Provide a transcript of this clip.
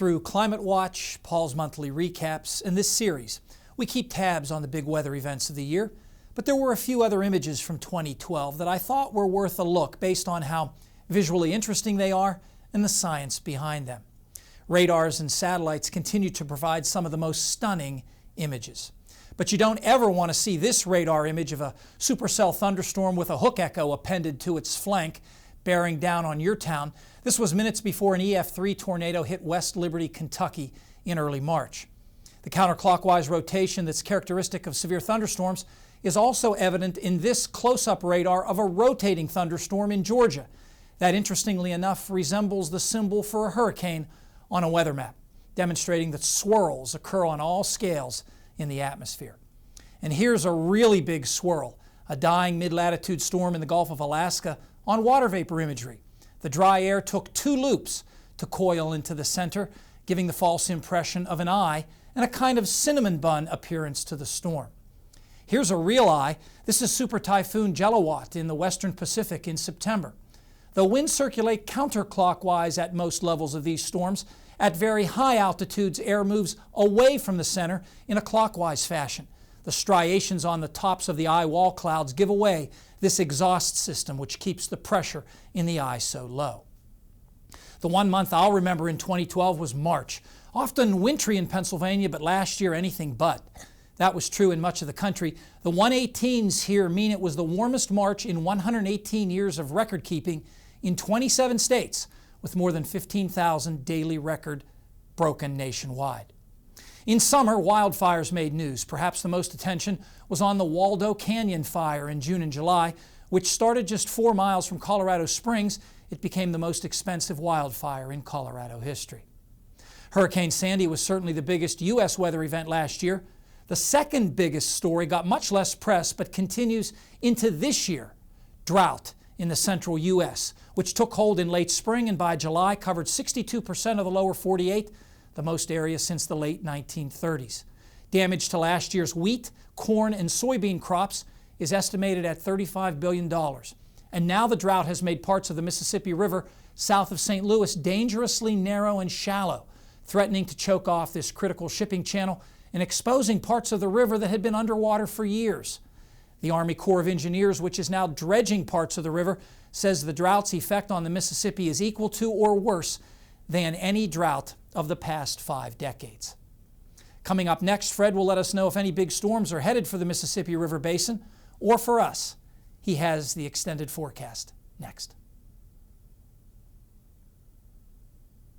through Climate Watch, Paul's monthly recaps, and this series. We keep tabs on the big weather events of the year, but there were a few other images from 2012 that I thought were worth a look based on how visually interesting they are and the science behind them. Radars and satellites continue to provide some of the most stunning images. But you don't ever want to see this radar image of a supercell thunderstorm with a hook echo appended to its flank bearing down on your town. This was minutes before an EF3 tornado hit West Liberty, Kentucky in early March. The counterclockwise rotation that's characteristic of severe thunderstorms is also evident in this close-up radar of a rotating thunderstorm in Georgia that, interestingly enough, resembles the symbol for a hurricane on a weather map, demonstrating that swirls occur on all scales in the atmosphere. And here's a really big swirl, a dying mid-latitude storm in the Gulf of Alaska on water vapor imagery. The dry air took 2 loops to coil into the center, giving the false impression of an eye and a kind of cinnamon bun appearance to the storm. Here's a real eye. This is Super Typhoon Jelawat in the western Pacific in September. Though winds circulate counterclockwise at most levels of these storms, at very high altitudes, air moves away from the center in a clockwise fashion. The striations on the tops of the eye wall clouds give away this exhaust system which keeps the pressure in the eye so low. The one month I'll remember in 2012 was March. Often wintry in Pennsylvania, but last year anything but. That was true in much of the country. The 118s here mean it was the warmest March in 118 years of record keeping in 27 states, with more than 15,000 daily record broken nationwide. In summer, wildfires made news. Perhaps the most attention was on the Waldo Canyon fire in June and July, which started just 4 miles from Colorado Springs. It became the most expensive wildfire in Colorado history. Hurricane Sandy was certainly the biggest U.S. weather event last year. The second biggest story got much less press but continues into this year: drought in the central U.S., which took hold in late spring and by July covered 62% of the lower 48, the most area since the late 1930s. Damage to last year's wheat, corn, and soybean crops is estimated at $35 billion. And now the drought has made parts of the Mississippi River south of St. Louis dangerously narrow and shallow, threatening to choke off this critical shipping channel and exposing parts of the river that had been underwater for years. The Army Corps of Engineers, which is now dredging parts of the river, says the drought's effect on the Mississippi is equal to or worse than any drought of the past 5 decades. Coming up next, Fred will let us know if any big storms are headed for the Mississippi River Basin or for us. He has the extended forecast next.